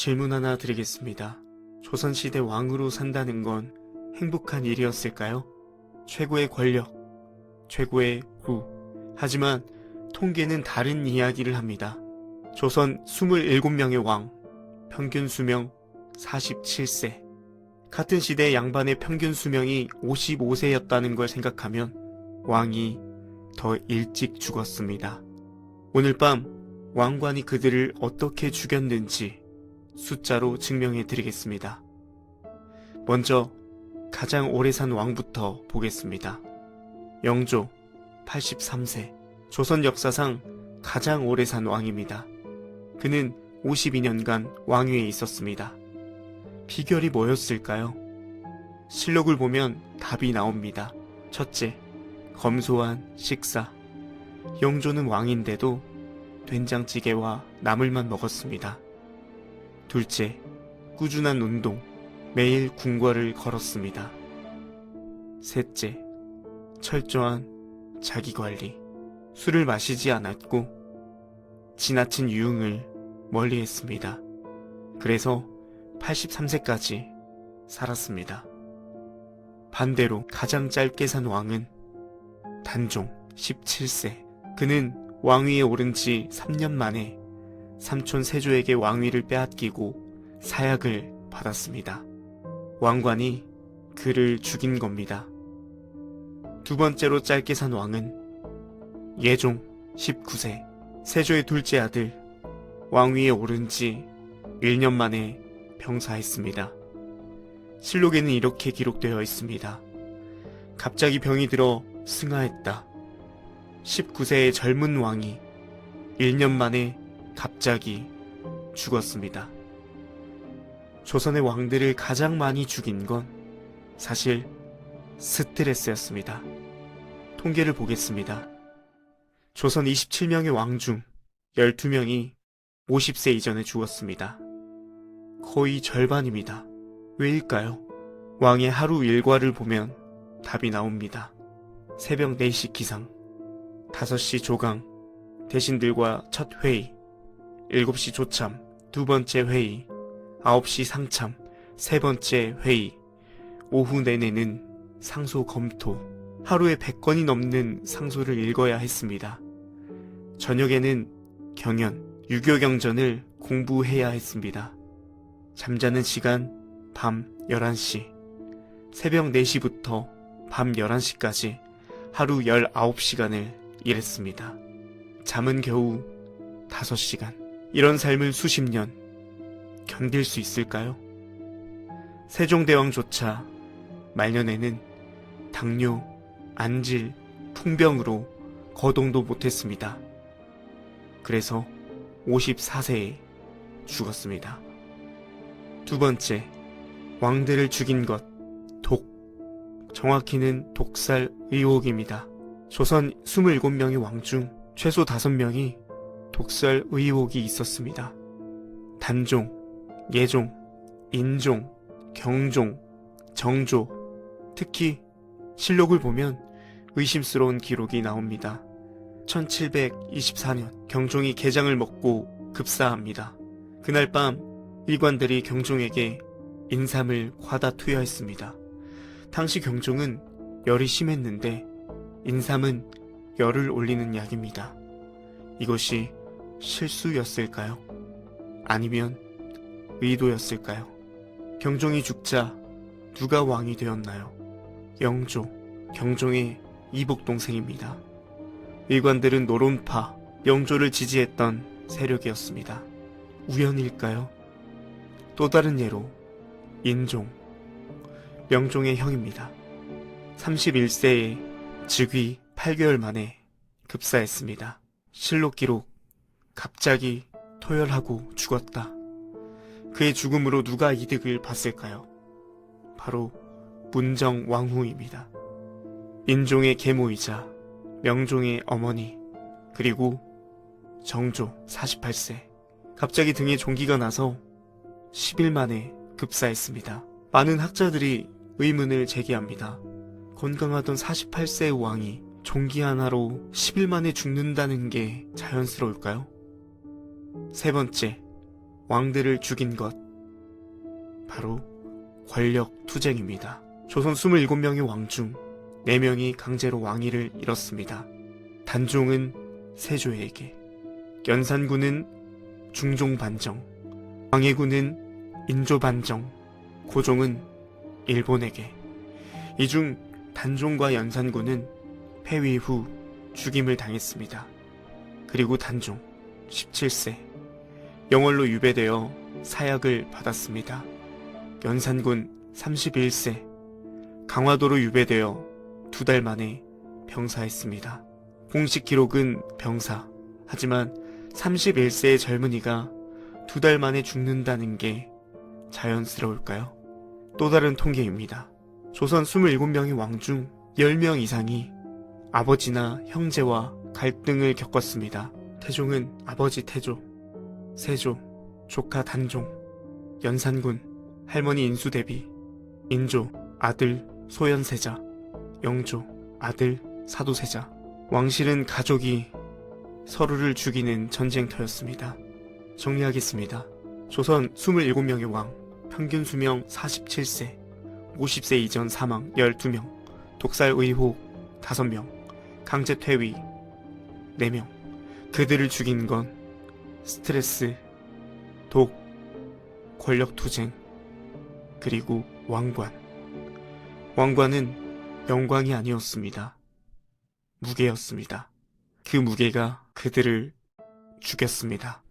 질문 하나 드리겠습니다. 조선시대 왕으로 산다는 건 행복한 일이었을까요? 최고의 권력, 최고의 부. 하지만 통계는 다른 이야기를 합니다. 조선 27명의 왕, 평균 수명 47세. 같은 시대 양반의 평균 수명이 55세였다는 걸 생각하면 왕이 더 일찍 죽었습니다. 오늘 밤 왕관이 그들을 어떻게 죽였는지 숫자로 증명해 드리겠습니다. 먼저 가장 오래 산 왕부터 보겠습니다. 영조 83세. 조선 역사상 가장 오래 산 왕입니다. 그는 52년간 왕위에 있었습니다. 비결이 뭐였을까요? 실록을 보면 답이 나옵니다. 첫째, 검소한 식사. 영조는 왕인데도 된장찌개와 나물만 먹었습니다. 둘째, 꾸준한 운동. 매일 궁궐을 걸었습니다. 셋째, 철저한 자기관리. 술을 마시지 않았고 지나친 유흥을 멀리했습니다. 그래서 83세까지 살았습니다. 반대로 가장 짧게 산 왕은 단종 17세. 그는 왕위에 오른 지 3년 만에 삼촌 세조에게 왕위를 빼앗기고 사약을 받았습니다. 왕관이 그를 죽인 겁니다. 두 번째로 짧게 산 왕은 예종 19세. 세조의 둘째 아들. 왕위에 오른 지 1년 만에 병사했습니다. 실록에는 이렇게 기록되어 있습니다. 갑자기 병이 들어 승하했다. 19세의 젊은 왕이 1년 만에 갑자기 죽었습니다. 조선의 왕들을 가장 많이 죽인 건 사실 스트레스였습니다. 통계를 보겠습니다. 조선 27명의 왕 중 12명이 50세 이전에 죽었습니다. 거의 절반입니다. 왜일까요? 왕의 하루 일과를 보면 답이 나옵니다. 새벽 4시 기상, 5시 조강, 대신들과 첫 회의, 7시 조참, 두 번째 회의, 9시 상참, 세 번째 회의, 오후 내내는 상소 검토. 하루에 100건이 넘는 상소를 읽어야 했습니다. 저녁에는 경연, 유교경전을 공부해야 했습니다. 잠자는 시간 밤 11시, 새벽 4시부터 밤 11시까지 하루 19시간을 일했습니다. 잠은 겨우 5시간. 이런 삶을 수십 년 견딜 수 있을까요? 세종대왕조차 말년에는 당뇨, 안질, 풍병으로 거동도 못했습니다. 그래서 54세에 죽었습니다. 두 번째, 왕들을 죽인 것, 독. 정확히는 독살 의혹입니다. 조선 27명의 왕 중 최소 5명이 독살 의혹이 있었습니다. 단종, 예종, 인종, 경종, 정조. 특히 실록을 보면 의심스러운 기록이 나옵니다. 1724년 경종이 게장을 먹고 급사합니다. 그날 밤 일관들이 경종에게 인삼을 과다 투여했습니다. 당시 경종은 열이 심했는데 인삼은 열을 올리는 약입니다. 이것이 실수였을까요? 아니면 의도였을까요? 경종이 죽자 누가 왕이 되었나요? 영조, 경종의 이복 동생입니다. 일관들은 노론파, 영조를 지지했던 세력이었습니다. 우연일까요? 또 다른 예로 인종, 명종의 형입니다. 31세에 즉위 8개월 만에 급사했습니다. 실록 기록, 갑자기 토열하고 죽었다. 그의 죽음으로 누가 이득을 봤을까요? 바로 문정 왕후입니다. 인종의 계모이자 명종의 어머니, 그리고 정조 48세. 갑자기 등에 종기가 나서 10일 만에 급사했습니다. 많은 학자들이 의문을 제기합니다. 건강하던 48세의 왕이 종기 하나로 10일 만에 죽는다는 게 자연스러울까요? 세 번째, 왕들을 죽인 것. 바로 권력 투쟁입니다. 조선 27명의 왕 중 4명이 강제로 왕위를 잃었습니다. 단종은 세조에게, 연산군은 중종반정, 광해군은 인조반정, 고종은 일본에게. 이 중 단종과 연산군은 폐위 후 죽임을 당했습니다. 그리고 단종 17세 영월로 유배되어 사약을 받았습니다. 연산군 31세 강화도로 유배되어 2달 만에 병사했습니다. 공식 기록은 병사. 하지만 31세의 젊은이가 2달 만에 죽는다는 게 자연스러울까요? 또 다른 통계입니다. 조선 27명의 왕 중 10명 이상이 아버지나 형제와 갈등을 겪었습니다. 태종은 아버지 태조, 세조, 조카 단종, 연산군, 할머니 인수대비, 인조, 아들 소현세자, 영조, 아들 사도세자. 왕실은 가족이 서로를 죽이는 전쟁터였습니다. 정리하겠습니다. 조선 27명의 왕, 평균 수명 47세, 50세 이전 사망 12명, 독살 의혹 5명, 강제 퇴위 4명. 그들을 죽인 건 스트레스, 독, 권력 투쟁, 그리고 왕관. 왕관은 영광이 아니었습니다. 무게였습니다. 그 무게가 그들을 죽였습니다.